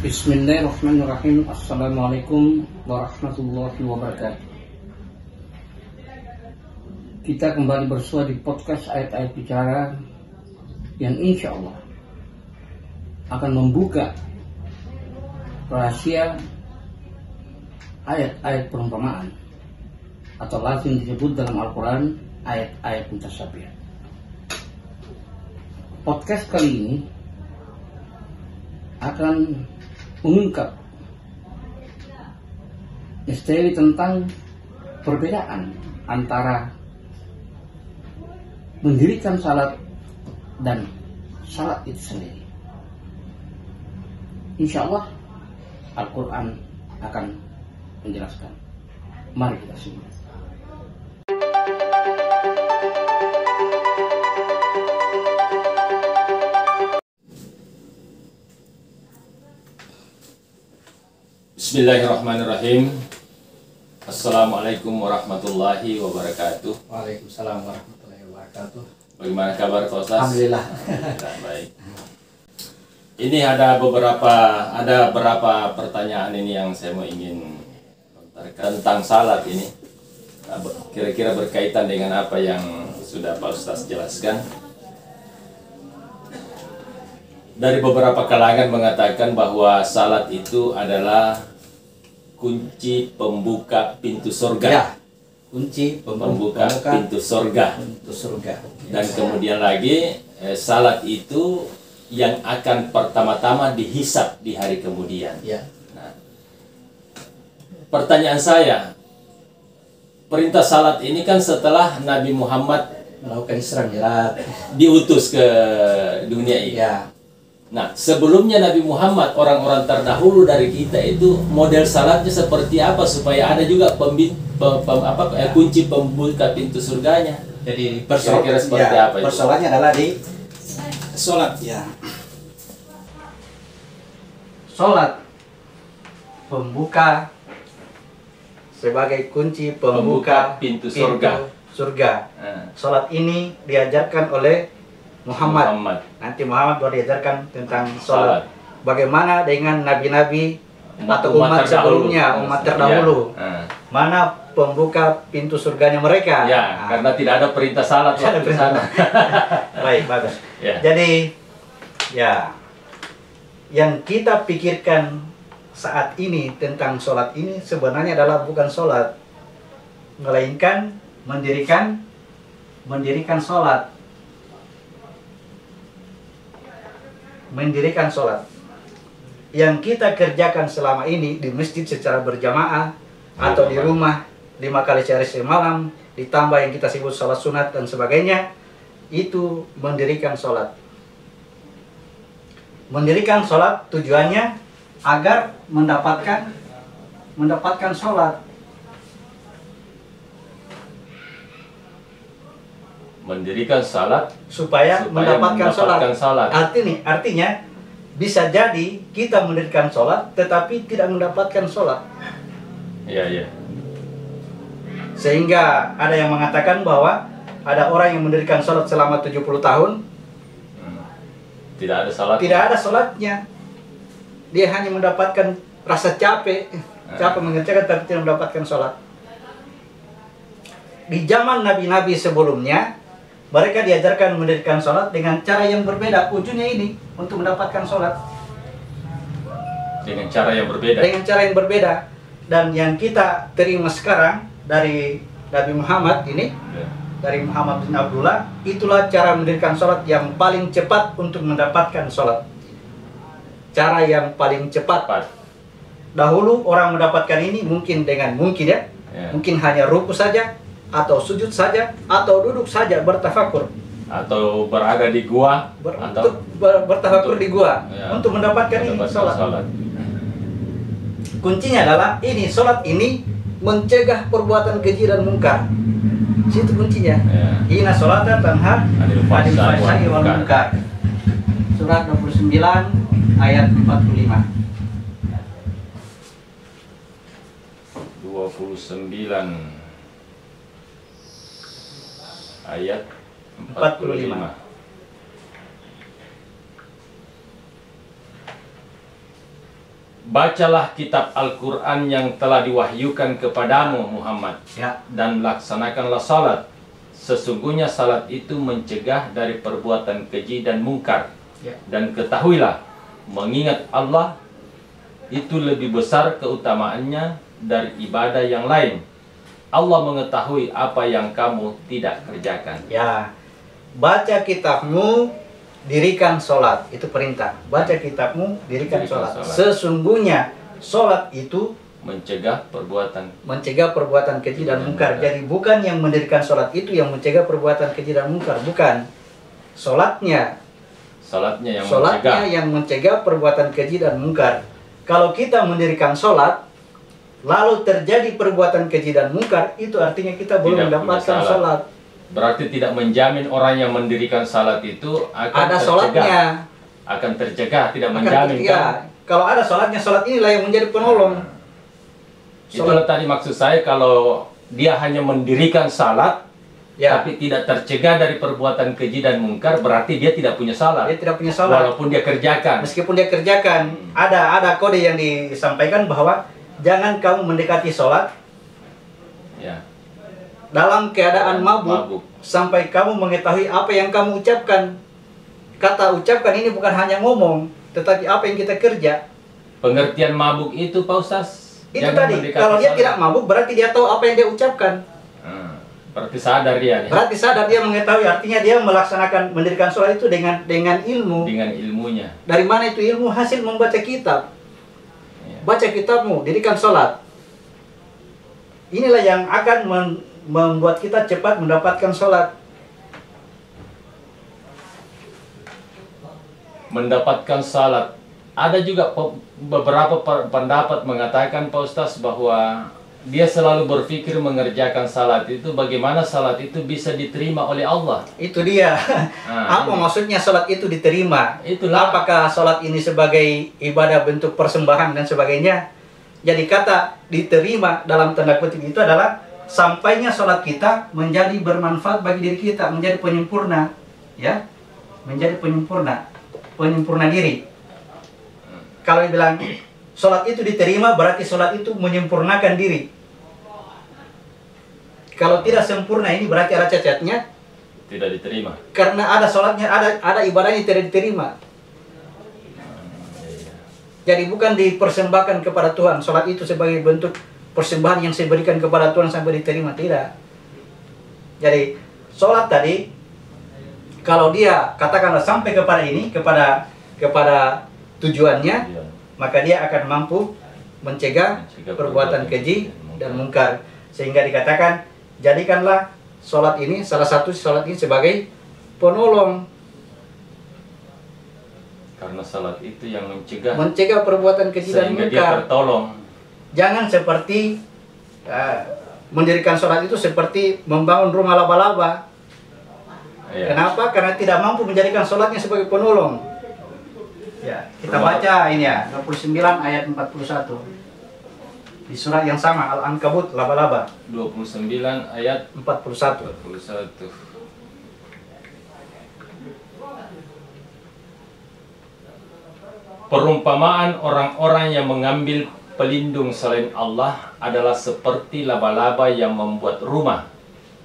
Bismillahirrahmanirrahim. Assalamualaikum warahmatullahi wabarakatuh. Kita kembali bersua di podcast ayat-ayat bicara yang insya Allah akan membuka rahasia ayat-ayat perumpamaan atau lazim disebut dalam Al-Quran ayat-ayat mutasyabih. Podcast kali ini akan mengungkap misteri tentang perbedaan antara mendirikan salat dan salat itu sendiri. Insya Allah Al-Quran akan menjelaskan. Mari kita simak. Bismillahirrahmanirrahim. Assalamualaikum warahmatullahi wabarakatuh. Waalaikumsalam warahmatullahi wabarakatuh. Bagaimana kabar Pak Ustaz? Alhamdulillah. Baik. Ini ada beberapa pertanyaan ini yang saya mau ingin tentang salat ini. Kira-kira berkaitan dengan apa yang sudah Pak Ustaz jelaskan. Dari beberapa kalangan mengatakan bahwa salat itu adalah kunci pembuka pintu surga. Ya, kunci pembuka pintu surga. Dan kemudian lagi salat itu yang akan pertama-tama dihisab di hari kemudian. Ya. Nah, pertanyaan saya, perintah salat ini kan setelah Nabi Muhammad Melakukan Isra Mi'raj, diutus ke dunia ini. ya. Nah, sebelumnya Nabi Muhammad, orang-orang terdahulu dari kita itu model salatnya seperti apa supaya ada juga kunci pembuka pintu surganya. Jadi Kira-kira seperti apa itu? persoalannya adalah di sholat, ya. Sholat pembuka sebagai kunci pembuka pintu surga. Sholat ini diajarkan oleh Muhammad. Nanti Muhammad baru diajarkan tentang sholat. Bagaimana dengan nabi-nabi atau umat sebelumnya, umat terdahulu? Ya. Mana pembuka pintu surganya mereka? Ya, karena tidak ada perintah salat waktu di sana. Baik, bagus. Ya. Jadi, ya, yang kita pikirkan saat ini tentang sholat ini sebenarnya adalah bukan sholat, melainkan mendirikan sholat. Mendirikan sholat yang kita kerjakan selama ini di masjid secara berjamaah atau di rumah 5 kali sehari semalam, ditambah yang kita sebut sholat sunat dan sebagainya, itu mendirikan sholat. Mendirikan sholat tujuannya agar mendapatkan sholat. Mendirikan salat supaya mendapatkan sholat. Artinya bisa jadi kita mendirikan sholat tetapi tidak mendapatkan sholat. Iya. Sehingga ada yang mengatakan bahwa ada orang yang mendirikan sholat selama 70 tahun tidak ada salat. Tidak ada sholatnya. Dia hanya mendapatkan rasa capek mengerjakan tapi tidak mendapatkan sholat. Di zaman nabi-nabi sebelumnya, mereka diajarkan mendirikan sholat dengan cara yang berbeda. Ujungnya ini untuk mendapatkan sholat. Dengan cara yang berbeda. Dan yang kita terima sekarang dari Nabi Muhammad ini, dari Muhammad bin Abdullah, itulah cara mendirikan sholat yang paling cepat untuk mendapatkan sholat. Cara yang paling cepat. Dahulu orang mendapatkan ini mungkin mungkin hanya ruku saja, atau sujud saja, atau duduk saja bertafakur, atau berada di gua, bertafakur di gua, untuk mendapatkan ini sholat. Kuncinya adalah ini, sholat ini mencegah perbuatan keji dan mungkar. Situ kuncinya. Inna sholata tanha anil fahsya'i wal munkar. Surat 29 ayat 45. 29 ayat 45. Bacalah kitab Al-Quran yang telah diwahyukan kepadamu Muhammad, dan laksanakanlah salat. Sesungguhnya salat itu mencegah dari perbuatan keji dan mungkar. Dan ketahuilah, mengingat Allah itu lebih besar keutamaannya dari ibadah yang lain. Allah mengetahui apa yang kamu tidak kerjakan. Ya, baca kitabmu, dirikan sholat. Itu perintah. Baca kitabmu, dirikan sholat. Sesungguhnya sholat itu mencegah perbuatan keji dan mungkar. Jadi bukan yang mendirikan sholat itu yang mencegah perbuatan keji dan mungkar, bukan. Sholatnya yang mencegah perbuatan keji dan mungkar. Kalau kita mendirikan sholat lalu terjadi perbuatan keji dan mungkar, itu artinya kita belum mendapatkan sholat. Berarti tidak menjamin orang yang mendirikan salat itu akan ada sholatnya, akan tercegah, tidak menjamin kan? Kalau ada sholatnya, sholat inilah yang menjadi penolong. Itulah tadi maksud saya, kalau dia hanya mendirikan salat tapi tidak tercegah dari perbuatan keji dan mungkar, berarti dia tidak punya salat. Dia tidak punya salat walaupun dia kerjakan. Meskipun dia kerjakan, ada kode yang disampaikan bahwa jangan kamu mendekati sholat dalam keadaan mabuk sampai kamu mengetahui apa yang kamu ucapkan. Kata ucapkan ini bukan hanya ngomong, tetapi apa yang kita kerja. Pengertian mabuk itu Pak Ustaz, itu tadi, kalau dia tidak mabuk berarti dia tahu apa yang dia ucapkan. Berarti sadar dia. Berarti sadar dia mengetahui, artinya dia melaksanakan mendirikan sholat itu dengan ilmu. Dengan ilmunya. Dari mana itu ilmu? Hasil membaca kitab. Baca kitabmu, dirikan sholat. Inilah yang akan membuat kita cepat mendapatkan sholat. Mendapatkan salat. Ada juga beberapa pendapat mengatakan Pak Ustaz bahwa dia selalu berpikir mengerjakan salat itu, bagaimana salat itu bisa diterima oleh Allah. Itu dia. Apa maksudnya salat itu diterima? Itulah. Apakah salat ini sebagai ibadah bentuk persembahan dan sebagainya? Jadi kata diterima dalam tanda kutip itu adalah sampainya salat kita menjadi bermanfaat bagi diri kita, menjadi penyempurna, ya, menjadi penyempurna diri. Kalau dibilang salat itu diterima, berarti salat itu menyempurnakan diri. Kalau tidak sempurna, ini berarti ada cacatnya, tidak diterima. Karena ada salatnya, ada ibadahnya tidak diterima. Jadi bukan dipersembahkan kepada Tuhan. Salat itu sebagai bentuk persembahan yang saya berikan kepada Tuhan sampai diterima, tidak. Jadi salat tadi, kalau dia katakanlah sampai kepada ini, kepada tujuannya, maka dia akan mampu mencegah perbuatan keji dan mungkar. Sehingga dikatakan, jadikanlah sholat ini, salah satu sholat ini sebagai penolong. Karena sholat itu yang mencegah perbuatan keji dan mungkar. Sehingga dia tertolong. Jangan seperti mendirikan sholat itu seperti membangun rumah laba-laba. Kenapa? Karena tidak mampu menjadikan sholatnya sebagai penolong. Ya, kita baca ini ya, 29 ayat 41. Di surat yang sama, Al-Ankabut, laba-laba. 29 ayat 41. Perumpamaan orang-orang yang mengambil pelindung selain Allah adalah seperti laba-laba yang membuat rumah.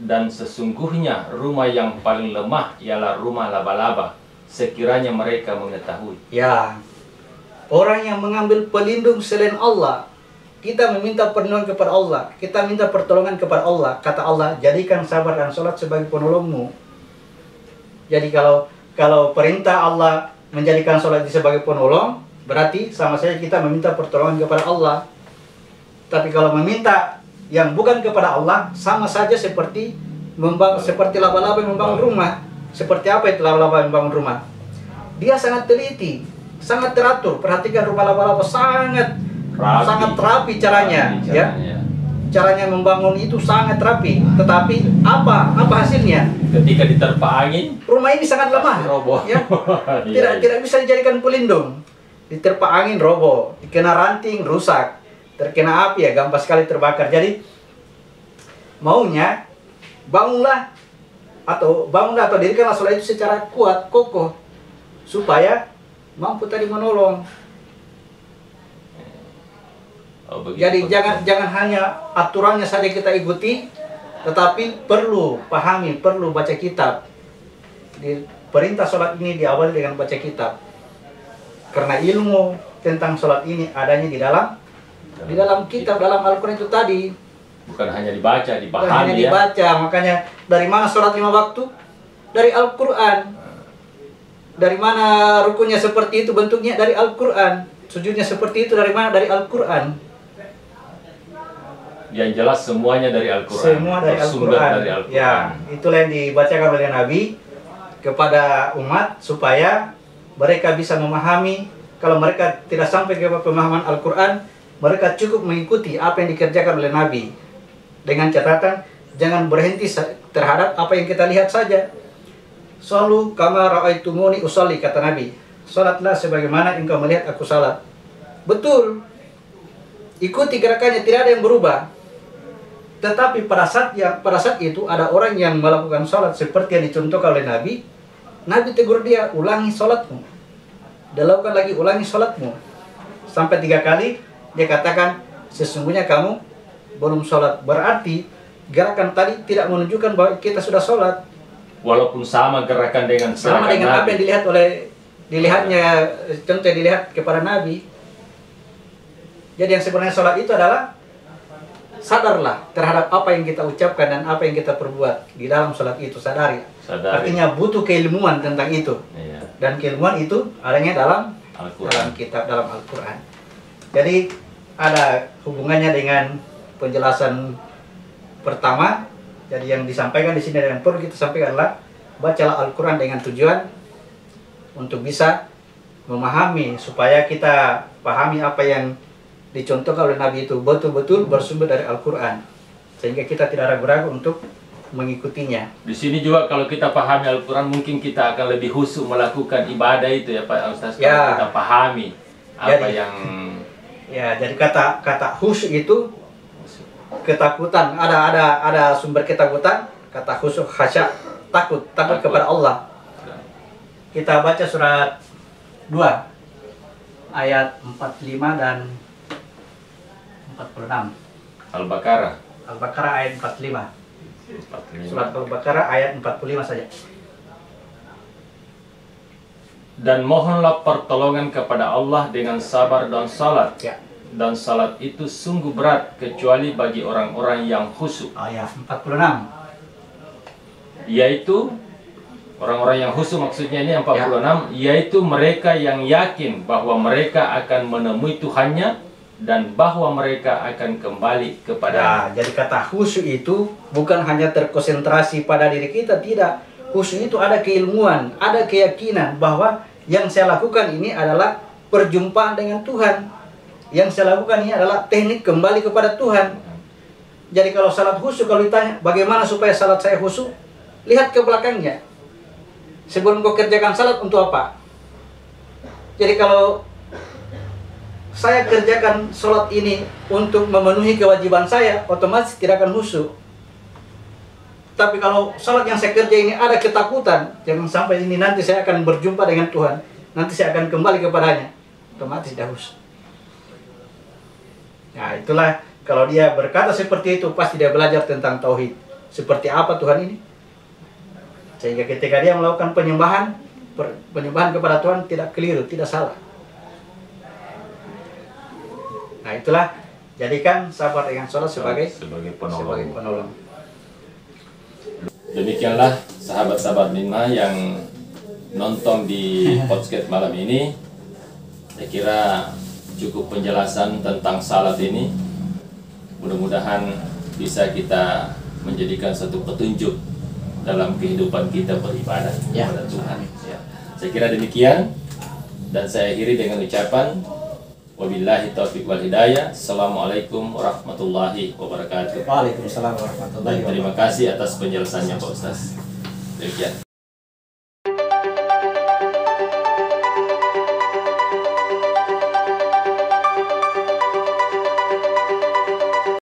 Dan sesungguhnya rumah yang paling lemah ialah rumah laba-laba, sekiranya mereka mengetahui. Ya, orang yang mengambil pelindung selain Allah, kita meminta perlindungan kepada Allah, kita minta pertolongan kepada Allah. Kata Allah, jadikan sabar dan sholat sebagai penolongmu. Jadi kalau perintah Allah menjadikan sholat sebagai penolong, berarti sama saja kita meminta pertolongan kepada Allah. Tapi kalau meminta yang bukan kepada Allah, sama saja seperti laba-laba yang membangun rumah. Seperti apa itu laba-laba membangun rumah? Dia sangat teliti, sangat teratur. Perhatikan rumah laba-laba sangat rapi caranya, ya. Caranya membangun itu sangat rapi. Tetapi apa hasilnya? Ketika diterpa angin, rumah ini sangat lemah, ya. Tidak bisa dijadikan pelindung. Diterpa angin roboh, dikena ranting rusak, terkena api ya gampang sekali terbakar. Jadi maunya bangunlah atau dirikanlah sholat itu secara kuat, kokoh, supaya mampu tadi menolong. Oh, jadi jangan hanya aturannya saja kita ikuti, tetapi perlu pahami, perlu baca kitab. Di perintah sholat ini diawali dengan baca kitab, karena ilmu tentang sholat ini adanya di dalam kitab, dalam Al-Quran itu tadi. Bukan hanya dibaca, dipahami. Bukan hanya dibaca, makanya dari mana sholat 5 waktu? Dari Al-Quran. Dari mana rukunnya seperti itu bentuknya? Dari Al-Quran. Sujudnya seperti itu dari mana? Dari Al-Quran. Yang jelas semuanya dari Al-Quran. Semua dari Al-Quran. Ya, itulah yang dibacakan oleh Nabi kepada umat supaya mereka bisa memahami. Kalau mereka tidak sampai ke pemahaman Al-Quran, mereka cukup mengikuti apa yang dikerjakan oleh Nabi. Dengan catatan, jangan berhenti terhadap apa yang kita lihat saja. Shallu kama ra'aitumuni usolli, kata Nabi. Salatlah sebagaimana engkau melihat aku salat. Betul. Ikuti gerakannya, tidak ada yang berubah. Tetapi pada saat itu ada orang yang melakukan salat seperti yang dicontohkan oleh Nabi. Nabi tegur dia, ulangi salatmu. Dan lakukan lagi, ulangi salatmu. Sampai 3 kali dia katakan, sesungguhnya kamu belum sholat. Berarti gerakan tadi tidak menunjukkan bahwa kita sudah sholat. Walaupun sama gerakan dengan apa yang dilihatnya, contoh yang dilihat kepada Nabi. Jadi yang sebenarnya sholat itu adalah sadarlah terhadap apa yang kita ucapkan dan apa yang kita perbuat di dalam sholat itu, sadari. Artinya butuh keilmuan tentang itu. Iya. Dan keilmuan itu adanya dalam kitab, dalam Al-Quran. Jadi ada hubungannya dengan penjelasan pertama. Jadi yang disampaikan di sini dan perlu kita sampaikan adalah bacalah Al-Quran dengan tujuan untuk bisa memahami, supaya kita pahami apa yang dicontohkan oleh Nabi itu betul-betul bersumber dari Al-Quran, sehingga kita tidak ragu-ragu untuk mengikutinya. Di sini juga kalau kita pahami Al-Quran, mungkin kita akan lebih khusyuk melakukan ibadah itu ya Pak Ustaz. Ya. Kita pahami apa yang jadi kata khusyuk itu ketakutan. Ada sumber ketakutan. Kata khusyuk khasya, takut kepada Allah. Kita baca surat 2 ayat 45 dan 46. Al-Baqarah ayat 45. Surat Al-Baqarah ayat 45 saja. Dan mohonlah pertolongan kepada Allah dengan sabar dan salat. Ya. Dan salat itu sungguh berat kecuali bagi orang-orang yang khusyuk. Ayat 46. Yaitu orang-orang yang khusyuk, maksudnya ini 46, yaitu mereka yang yakin bahwa mereka akan menemui Tuhannya dan bahwa mereka akan kembali kepada. Jadi kata khusyuk itu bukan hanya terkonsentrasi pada diri kita, tidak. Khusyuk itu ada keilmuan, ada keyakinan bahwa yang saya lakukan ini adalah perjumpaan dengan Tuhan. Yang saya lakukan ini adalah teknik kembali kepada Tuhan. Jadi kalau salat khusyuk, kalau ditanya bagaimana supaya salat saya khusyuk, lihat ke belakangnya. Sebelum kau kerjakan salat untuk apa? Jadi kalau saya kerjakan sholat ini untuk memenuhi kewajiban saya, otomatis tidak akan khusyuk. Tapi kalau sholat yang saya kerja ini ada ketakutan, jangan sampai ini nanti saya akan berjumpa dengan Tuhan, nanti saya akan kembali kepadanya, otomatis tidak khusyuk. Nah itulah, kalau dia berkata seperti itu, pasti dia belajar tentang tauhid. Seperti apa Tuhan ini? Sehingga ketika dia melakukan penyembahan kepada Tuhan tidak keliru, tidak salah. Nah itulah, jadikan sabar dengan sholat sebagai penolong. Demikianlah sahabat-sahabat Minma yang nonton di podcast malam ini. Saya kira cukup penjelasan tentang salat ini. Mudah-mudahan bisa kita menjadikan satu petunjuk dalam kehidupan kita beribadah kepada Tuhan. Ya. Saya kira demikian, dan saya akhiri dengan ucapan wabillahi taufiq wal hidayah. Assalamualaikum warahmatullahi wabarakatuh. Waalaikumsalam warahmatullahi wabarakatuh. Terima kasih atas penjelasannya Pak Ustaz. Demikian.